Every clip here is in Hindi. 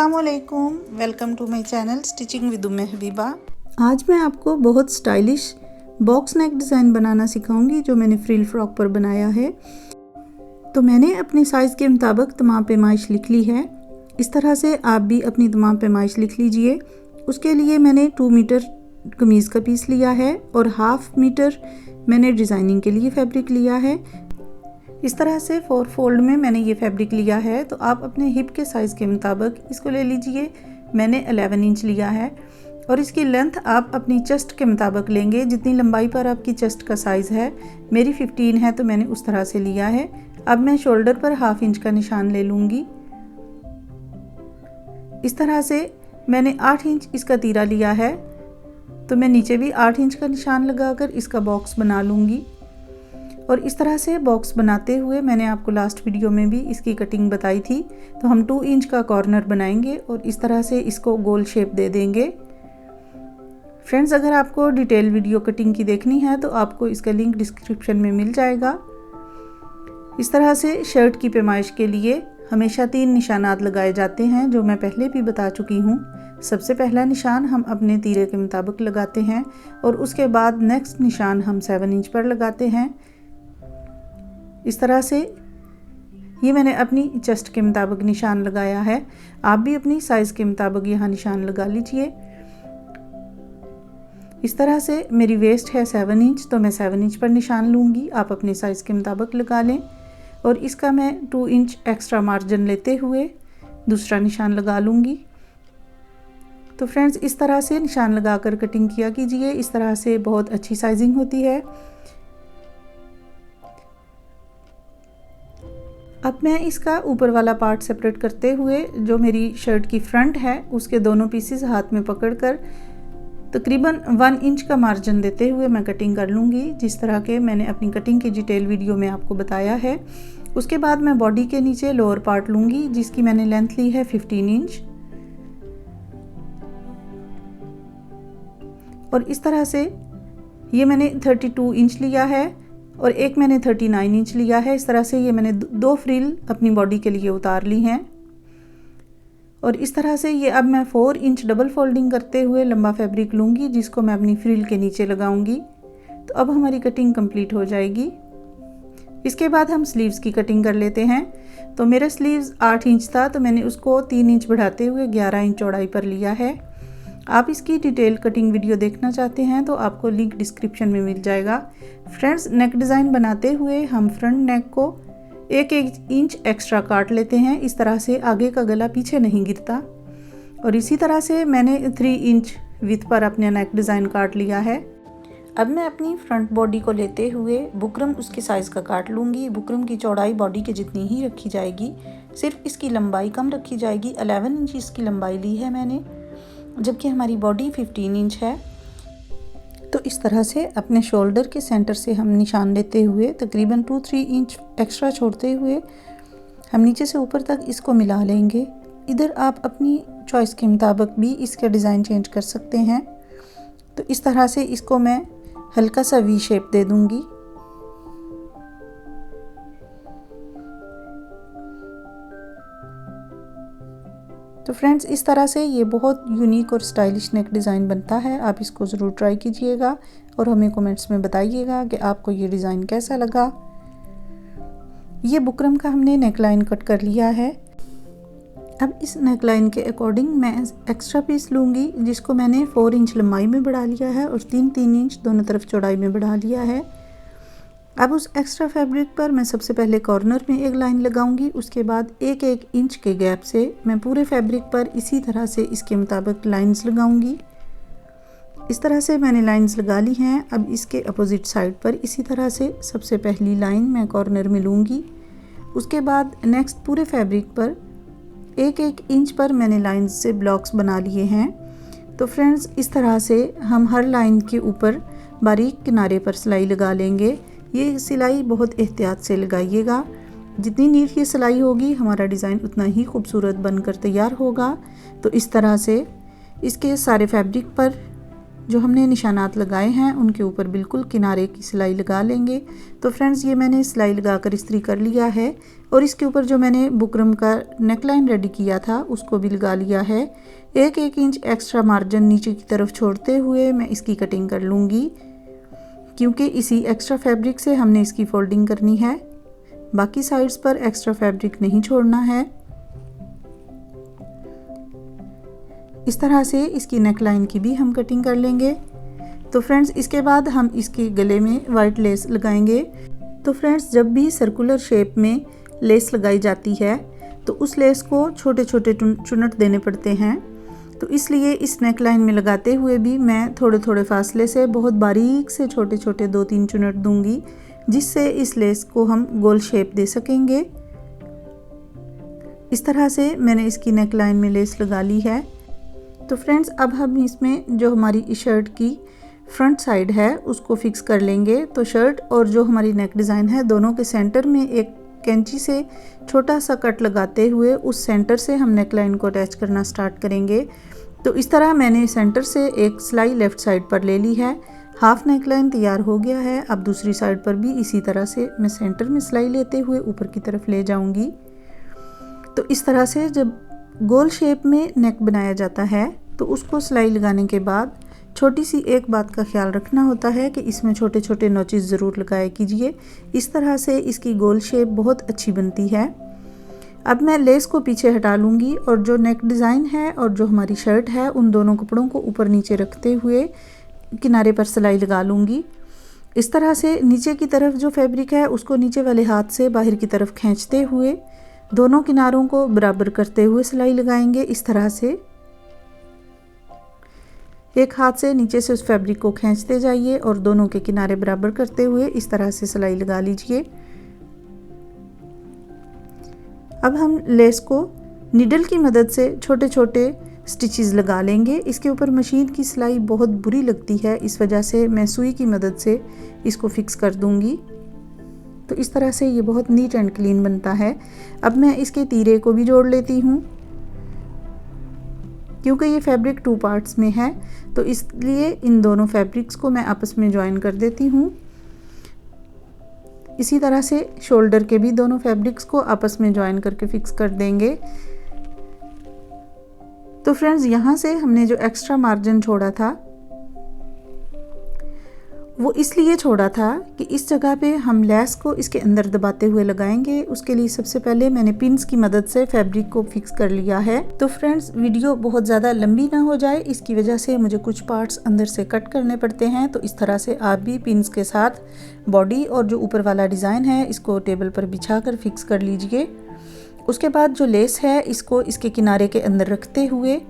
अस्सलामुअलैकुम, welcome to my channel stitching with Umme Habiba. आज मैं आपको बहुत स्टाइलिश बॉक्स नेक डिज़ाइन बनाना सिखाऊंगी जो मैंने फ्रिल फ्रॉक पर बनाया है। तो मैंने अपने साइज़ के मुताबिक तमाम पैमाइश लिख ली है। इस तरह से आप भी अपनी तमाम पैमाइश लिख लीजिए। उसके लिए मैंने 2 मीटर कमीज़ का पीस लिया है और 1/2 मीटर मैंने डिज़ाइनिंग के लिए फैब्रिक लिया है। इस तरह से 4 फोल्ड में मैंने ये फैब्रिक लिया है। तो आप अपने हिप के साइज़ के मुताबिक इसको ले लीजिए। मैंने 11 इंच लिया है और इसकी लेंथ आप अपनी चेस्ट के मुताबिक लेंगे, जितनी लंबाई पर आपकी चेस्ट का साइज़ है। मेरी 15 है तो मैंने उस तरह से लिया है। अब मैं शोल्डर पर 1/2 इंच का निशान ले लूँगी। इस तरह से मैंने 8 इंच इसका तीरा लिया है, तो मैं नीचे भी 8 इंच का निशान लगाकर इसका बॉक्स बना लूँगी। और इस तरह से बॉक्स बनाते हुए मैंने आपको लास्ट वीडियो में भी इसकी कटिंग बताई थी। तो हम 2 इंच का कॉर्नर बनाएंगे और इस तरह से इसको गोल शेप दे देंगे। फ्रेंड्स, अगर आपको डिटेल वीडियो कटिंग की देखनी है तो आपको इसका लिंक डिस्क्रिप्शन में मिल जाएगा। इस तरह से शर्ट की पैमाइश के लिए हमेशा 3 निशानात लगाए जाते हैं, जो मैं पहले भी बता चुकी हूँ। सबसे पहला निशान हम अपने तीरे के मुताबिक लगाते हैं और उसके बाद नेक्स्ट निशान हम 7 इंच पर लगाते हैं। इस तरह से ये मैंने अपनी चेस्ट के मुताबिक निशान लगाया है। आप भी अपनी साइज़ के मुताबिक यहाँ निशान लगा लीजिए। इस तरह से मेरी वेस्ट है 7 इंच, तो मैं 7 इंच पर निशान लूँगी। आप अपने साइज़ के मुताबिक लगा लें। और इसका मैं 2 इंच एक्स्ट्रा मार्जिन लेते हुए दूसरा निशान लगा लूँगी। तो फ्रेंड्स, इस तरह से निशान लगाकर कटिंग किया कीजिए। इस तरह से बहुत अच्छी साइजिंग होती है। अब मैं इसका ऊपर वाला पार्ट सेपरेट करते हुए जो मेरी शर्ट की फ्रंट है उसके दोनों पीसेस हाथ में पकड़कर तकरीबन 1 इंच का मार्जिन देते हुए मैं कटिंग कर लूँगी, जिस तरह के मैंने अपनी कटिंग की डिटेल वीडियो में आपको बताया है। उसके बाद मैं बॉडी के नीचे लोअर पार्ट लूँगी, जिसकी मैंने लेंथ ली है 15 इंच। और इस तरह से ये मैंने 32 इंच लिया है और एक मैंने 39 इंच लिया है। इस तरह से ये मैंने 2 फ्रिल अपनी बॉडी के लिए उतार ली हैं। और इस तरह से ये अब मैं 4 इंच डबल फोल्डिंग करते हुए लंबा फैब्रिक लूँगी, जिसको मैं अपनी फ्रिल के नीचे लगाऊंगी। तो अब हमारी कटिंग कंप्लीट हो जाएगी। इसके बाद हम स्लीव्स की कटिंग कर लेते हैं। तो मेरा स्लीव्स 8 इंच था, तो मैंने उसको 3 इंच बढ़ाते हुए 11 इंच चौड़ाई पर लिया है। आप इसकी डिटेल कटिंग वीडियो देखना चाहते हैं तो आपको लिंक डिस्क्रिप्शन में मिल जाएगा। फ्रेंड्स, नेक डिज़ाइन बनाते हुए हम फ्रंट नेक को 1-1 इंच एक्स्ट्रा काट लेते हैं। इस तरह से आगे का गला पीछे नहीं गिरता। और इसी तरह से मैंने 3 इंच विड्थ पर अपने नेक डिज़ाइन काट लिया है। अब मैं अपनी फ्रंट बॉडी को लेते हुए बुकरम उसके साइज़ का काट लूँगी। बुकरम की चौड़ाई बॉडी के जितनी ही रखी जाएगी, सिर्फ इसकी लंबाई कम रखी जाएगी। 11 इंच इसकी लंबाई ली है मैंने, जबकि हमारी बॉडी 15 इंच है। तो इस तरह से अपने शोल्डर के सेंटर से हम निशान लेते हुए तकरीबन 2-3 इंच एक्स्ट्रा छोड़ते हुए हम नीचे से ऊपर तक इसको मिला लेंगे। इधर आप अपनी चॉइस के मुताबिक भी इसका डिज़ाइन चेंज कर सकते हैं। तो इस तरह से इसको मैं हल्का सा वी शेप दे दूँगी। तो फ्रेंड्स, इस तरह से ये बहुत यूनिक और स्टाइलिश नेक डिज़ाइन बनता है। आप इसको ज़रूर ट्राई कीजिएगा और हमें कमेंट्स में बताइएगा कि आपको ये डिज़ाइन कैसा लगा। ये बुकरम का हमने नेकलाइन कट कर लिया है। अब इस नेकलाइन के अकॉर्डिंग मैं एक्स्ट्रा पीस लूँगी, जिसको मैंने 4 इंच लंबाई में बढ़ा लिया है और 3-3 इंच दोनों तरफ चौड़ाई में बढ़ा लिया है। अब उस एक्स्ट्रा फैब्रिक पर मैं सबसे पहले कॉर्नर में एक लाइन लगाऊंगी। उसके बाद 1-1 इंच के गैप से मैं पूरे फैब्रिक पर इसी तरह से इसके मुताबिक लाइंस लगाऊंगी। इस तरह से मैंने लाइंस लगा ली हैं। अब इसके अपोजिट साइड पर इसी तरह से सबसे पहली लाइन मैं कॉर्नर में लूँगी। उसके बाद नेक्स्ट पूरे फैब्रिक पर 1-1 इंच पर मैंने लाइंस से ब्लॉक्स बना लिए हैं। तो फ्रेंड्स, इस तरह से हम हर लाइन के ऊपर बारीक किनारे पर सिलाई लगा लेंगे। ये सिलाई बहुत एहतियात से लगाइएगा। जितनी नीट ये सिलाई होगी हमारा डिज़ाइन उतना ही खूबसूरत बनकर तैयार होगा। तो इस तरह से इसके सारे फैब्रिक पर जो हमने निशानात लगाए हैं उनके ऊपर बिल्कुल किनारे की सिलाई लगा लेंगे। तो फ्रेंड्स ये मैंने सिलाई लगाकर इस्त्री कर लिया है और इसके ऊपर जो मैंने बुकरम का नेकलाइन रेडी किया था उसको भी लगा लिया है। 1-1 इंच एक्स्ट्रा मार्जिन नीचे की तरफ छोड़ते हुए मैं इसकी कटिंग कर लूँगी, क्योंकि इसी एक्स्ट्रा फैब्रिक से हमने इसकी फोल्डिंग करनी है। बाकी साइड्स पर एक्स्ट्रा फैब्रिक नहीं छोड़ना है। इस तरह से इसकी नेकलाइन की भी हम कटिंग कर लेंगे। तो फ्रेंड्स इसके बाद हम इसके गले में वाइट लेस लगाएंगे। तो फ्रेंड्स जब भी सर्कुलर शेप में लेस लगाई जाती है तो उस लेस को छोटे छोटे चुनट देने पड़ते हैं। तो इसलिए इस नेकलाइन में लगाते हुए भी मैं थोड़े थोड़े फासले से बहुत बारीक से छोटे छोटे 2-3 चुनट दूंगी, जिससे इस लेस को हम गोल शेप दे सकेंगे। इस तरह से मैंने इसकी नेकलाइन में लेस लगा ली है। तो फ्रेंड्स अब हम इसमें जो हमारी शर्ट की फ्रंट साइड है उसको फिक्स कर लेंगे। तो शर्ट और जो हमारी नेक डिज़ाइन है दोनों के सेंटर में एक कैंची से छोटा सा कट लगाते हुए उस सेंटर से हम नेकलाइन को अटैच करना स्टार्ट करेंगे। तो इस तरह मैंने सेंटर से एक सिलाई लेफ़्ट साइड पर ले ली है। हाफ नेकलाइन तैयार हो गया है। अब दूसरी साइड पर भी इसी तरह से मैं सेंटर में सिलाई लेते हुए ऊपर की तरफ ले जाऊंगी। तो इस तरह से जब गोल शेप में नेक बनाया जाता है तो उसको सिलाई लगाने के बाद छोटी सी एक बात का ख्याल रखना होता है कि इसमें छोटे छोटे नोचेस ज़रूर लगाया कीजिए। इस तरह से इसकी गोल शेप बहुत अच्छी बनती है। अब मैं लेस को पीछे हटा लूँगी और जो नेक डिज़ाइन है और जो हमारी शर्ट है उन दोनों कपड़ों को ऊपर नीचे रखते हुए किनारे पर सिलाई लगा लूँगी। इस तरह से नीचे की तरफ जो फैब्रिक है उसको नीचे वाले हाथ से बाहर की तरफ खींचते हुए दोनों किनारों को बराबर करते हुए सिलाई लगाएंगे। इस तरह से एक हाथ से नीचे से उस फैब्रिक को खींचते जाइए और दोनों के किनारे बराबर करते हुए इस तरह से सिलाई लगा लीजिए। अब हम लेस को नीडल की मदद से छोटे छोटे स्टिचेस लगा लेंगे। इसके ऊपर मशीन की सिलाई बहुत बुरी लगती है, इस वजह से मैं सुई की मदद से इसको फिक्स कर दूंगी। तो इस तरह से ये बहुत नीट एंड क्लीन बनता है। अब मैं इसके तीरे को भी जोड़ लेती हूँ, क्योंकि ये फैब्रिक 2 पार्ट्स में है तो इसलिए इन दोनों फैब्रिक्स को मैं आपस में ज्वाइन कर देती हूँ। इसी तरह से शोल्डर के भी दोनों फैब्रिक्स को आपस में ज्वाइन करके फिक्स कर देंगे। तो फ्रेंड्स यहाँ से हमने जो एक्स्ट्रा मार्जिन छोड़ा था वो इसलिए छोड़ा था कि इस जगह पे हम लेस को इसके अंदर दबाते हुए लगाएंगे। उसके लिए सबसे पहले मैंने पिन्स की मदद से फैब्रिक को फिक्स कर लिया है। तो फ्रेंड्स वीडियो बहुत ज़्यादा लंबी ना हो जाए इसकी वजह से मुझे कुछ पार्ट्स अंदर से कट करने पड़ते हैं। तो इस तरह से आप भी पिन्स के साथ बॉडी और जो ऊपर वाला डिज़ाइन है इसको टेबल पर बिछा कर फिक्स कर लीजिए। उसके बाद जो लेस है इसको इसके किनारे के अंदर रखते हुए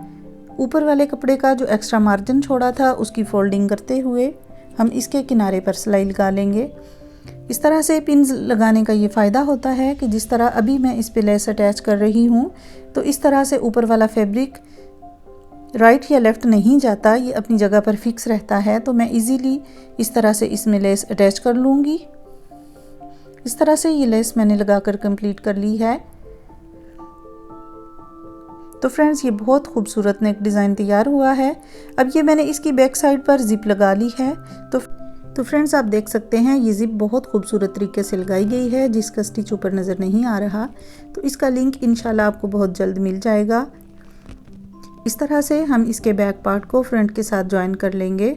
ऊपर वाले कपड़े का जो एक्स्ट्रा मार्जिन छोड़ा था उसकी फोल्डिंग करते हुए हम इसके किनारे पर सिलाई लगा लेंगे। इस तरह से पिन्स लगाने का ये फ़ायदा होता है कि जिस तरह अभी मैं इस पे लेस अटैच कर रही हूँ तो इस तरह से ऊपर वाला फैब्रिक राइट या लेफ़्ट नहीं जाता, ये अपनी जगह पर फिक्स रहता है। तो मैं इजीली इस तरह से इसमें लेस अटैच कर लूँगी। इस तरह से ये लेस मैंने लगाकर कंप्लीट कर ली है। तो फ्रेंड्स ये बहुत खूबसूरत नेक डिज़ाइन तैयार हुआ है। अब ये मैंने इसकी बैक साइड पर जिप लगा ली है। तो फ्रेंड्स आप देख सकते हैं ये जिप बहुत खूबसूरत तरीके से लगाई गई है, जिसका स्टिच ऊपर नज़र नहीं आ रहा। तो इसका लिंक इंशाल्लाह आपको बहुत जल्द मिल जाएगा। इस तरह से हम इसके बैक पार्ट को फ्रंट के साथ ज्वाइन कर लेंगे।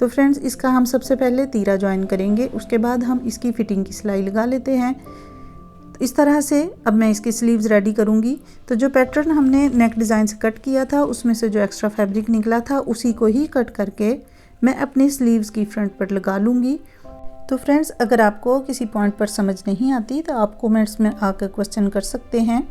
तो फ्रेंड्स इसका हम सबसे पहले तीरा ज्वाइन करेंगे, उसके बाद हम इसकी फिटिंग की सिलाई लगा लेते हैं। इस तरह से अब मैं इसकी स्लीव्स रेडी करूँगी। तो जो पैटर्न हमने नेक डिज़ाइन से कट किया था उसमें से जो एक्स्ट्रा फैब्रिक निकला था उसी को ही कट करके मैं अपनी स्लीव्स की फ्रंट पर लगा लूँगी। तो फ्रेंड्स अगर आपको किसी पॉइंट पर समझ नहीं आती तो आप कमेंट्स में आकर क्वेश्चन कर सकते हैं।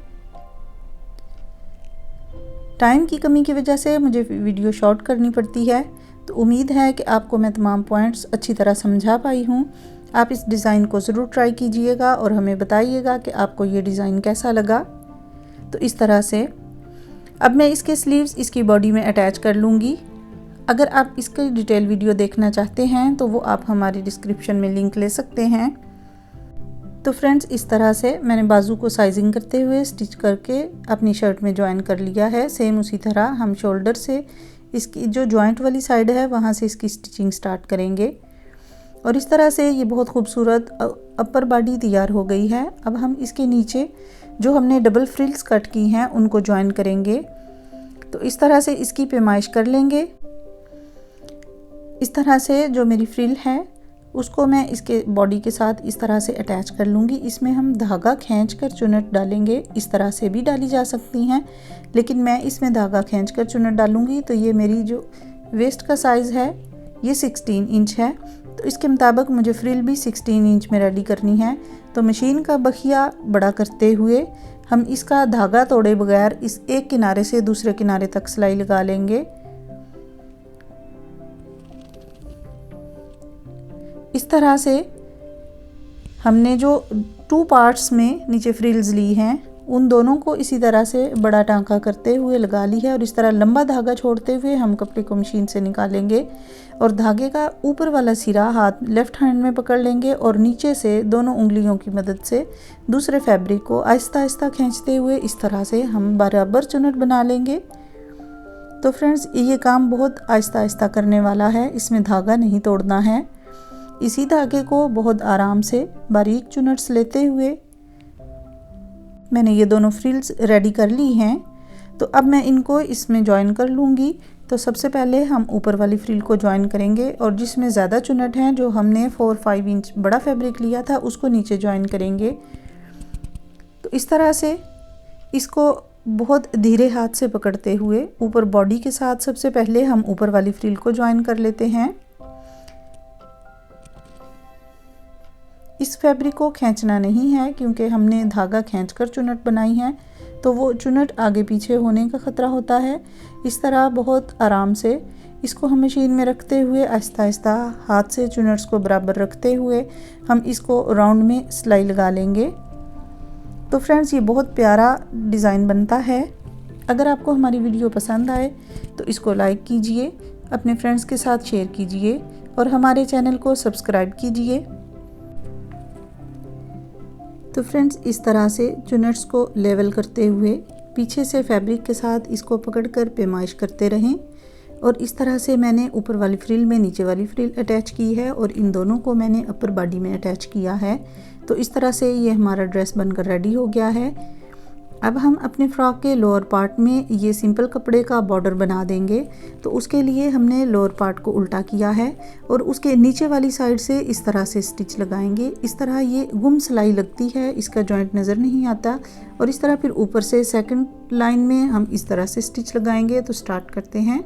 टाइम की कमी की वजह से मुझे वीडियो शॉर्ट करनी पड़ती है, तो उम्मीद है कि आपको मैं तमाम पॉइंट्स अच्छी तरह समझा पाई हूँ। आप इस डिज़ाइन को ज़रूर ट्राई कीजिएगा और हमें बताइएगा कि आपको ये डिज़ाइन कैसा लगा। तो इस तरह से अब मैं इसके स्लीव्स इसकी बॉडी में अटैच कर लूँगी। अगर आप इसकी डिटेल वीडियो देखना चाहते हैं तो वो आप हमारी डिस्क्रिप्शन में लिंक ले सकते हैं। तो फ्रेंड्स इस तरह से मैंने बाजू को साइजिंग करते हुए स्टिच करके अपनी शर्ट में ज्वाइन कर लिया है। सेम उसी तरह हम शोल्डर से इसकी जो जॉइंट वाली साइड है वहाँ से इसकी स्टिचिंग स्टार्ट करेंगे। और इस तरह से ये बहुत खूबसूरत अपर बॉडी तैयार हो गई है। अब हम इसके नीचे जो हमने डबल फ्रिल्स कट की हैं उनको ज्वाइन करेंगे। तो इस तरह से इसकी पैमाइश कर लेंगे। इस तरह से जो मेरी फ्रिल है उसको मैं इसके बॉडी के साथ इस तरह से अटैच कर लूँगी। इसमें हम धागा खींचकर चुन्नट डालेंगे। इस तरह से भी डाली जा सकती हैं, लेकिन मैं इसमें धागा खींचकर चुन्नट डालूँगी। तो ये मेरी जो वेस्ट का साइज़ है ये 16 इंच है, तो इसके मुताबिक मुझे फ्रिल भी 16 इंच में रेडी करनी है। तो मशीन का बखिया बड़ा करते हुए हम इसका धागा तोड़े बगैर इस एक किनारे से दूसरे किनारे तक सिलाई लगा लेंगे। इस तरह से हमने जो 2 पार्ट्स में नीचे फ्रिल्स ली हैं उन दोनों को इसी तरह से बड़ा टांका करते हुए लगा ली है। और इस तरह लंबा धागा छोड़ते हुए हम कपड़े को मशीन से निकालेंगे और धागे का ऊपर वाला सिरा हाथ लेफ़्ट हैंड में पकड़ लेंगे और नीचे से दोनों उंगलियों की मदद से दूसरे फैब्रिक को आहिस्ता आहिस्ता खींचते हुए इस तरह से हम बराबर चुन्नट बना लेंगे। तो फ्रेंड्स, ये काम बहुत आहिस्ता आहिस्ता करने वाला है, इसमें धागा नहीं तोड़ना है। इसी धागे को बहुत आराम से बारीक चुन्नट्स लेते हुए मैंने ये दोनों फ्रिल्स रेडी कर ली हैं। तो अब मैं इनको इसमें ज्वाइन कर लूँगी। तो सबसे पहले हम ऊपर वाली फ्रिल को ज्वाइन करेंगे और जिसमें ज़्यादा चुन्नट हैं, जो हमने 4-5 इंच बड़ा फैब्रिक लिया था, उसको नीचे ज्वाइन करेंगे। तो इस तरह से इसको बहुत धीरे हाथ से पकड़ते हुए ऊपर बॉडी के साथ सबसे पहले हम ऊपर वाली फ्रिल को ज्वाइन कर लेते हैं। इस फैब्रिक को खींचना नहीं है क्योंकि हमने धागा खींचकर चुन्नट बनाई है, तो वो चुन्नट आगे पीछे होने का ख़तरा होता है। इस तरह बहुत आराम से इसको हम मशीन में रखते हुए आहिस्ता आहिस्ता हाथ से चुन्नट्स को बराबर रखते हुए हम इसको राउंड में सिलाई लगा लेंगे। तो फ्रेंड्स, ये बहुत प्यारा डिज़ाइन बनता है। अगर आपको हमारी वीडियो पसंद आए तो इसको लाइक कीजिए, अपने फ्रेंड्स के साथ शेयर कीजिए और हमारे चैनल को सब्सक्राइब कीजिए। तो फ्रेंड्स, इस तरह से चुन्नट्स को लेवल करते हुए पीछे से फैब्रिक के साथ इसको पकड़कर पैमाइश करते रहें। और इस तरह से मैंने ऊपर वाली फ्रिल में नीचे वाली फ्रिल अटैच की है और इन दोनों को मैंने अपर बॉडी में अटैच किया है। तो इस तरह से ये हमारा ड्रेस बनकर रेडी हो गया है। अब हम अपने फ्रॉक के लोअर पार्ट में ये सिंपल कपड़े का बॉर्डर बना देंगे। तो उसके लिए हमने लोअर पार्ट को उल्टा किया है और उसके नीचे वाली साइड से इस तरह से स्टिच लगाएंगे। इस तरह ये गुम सिलाई लगती है, इसका जॉइंट नज़र नहीं आता। और इस तरह फिर ऊपर से सेकंड लाइन में हम इस तरह से स्टिच लगाएंगे। तो स्टार्ट करते हैं।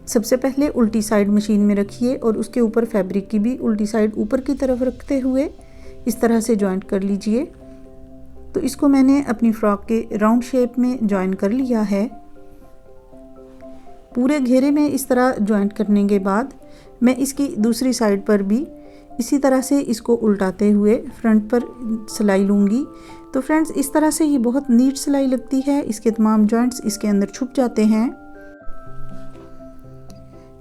सबसे पहले उल्टी साइड मशीन में रखिए और उसके ऊपर फैब्रिक की भी उल्टी साइड ऊपर की तरफ रखते हुए इस तरह से जॉइंट कर लीजिए। तो इसको मैंने अपनी फ्रॉक के राउंड शेप में ज्वाइन कर लिया है। पूरे घेरे में इस तरह ज्वाइंट करने के बाद मैं इसकी दूसरी साइड पर भी इसी तरह से इसको उल्टाते हुए फ्रंट पर सिलाई लूँगी। तो फ्रेंड्स, इस तरह से ये बहुत नीट सिलाई लगती है, इसके तमाम जॉइंट्स इसके अंदर छुप जाते हैं।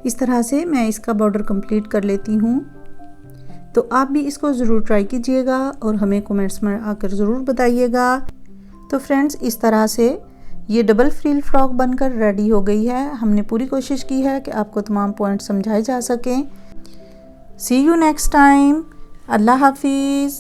इस तरह से मैं इसका बॉर्डर कंप्लीट कर लेती हूँ। तो आप भी इसको ज़रूर ट्राई कीजिएगा और हमें कमेंट्स में आकर ज़रूर बताइएगा। तो फ्रेंड्स, इस तरह से ये डबल फ्रिल फ्रॉक बनकर रेडी हो गई है। हमने पूरी कोशिश की है कि आपको तमाम पॉइंट समझाए जा सकें। सी यू नेक्स्ट टाइम। अल्लाह हाफिज़।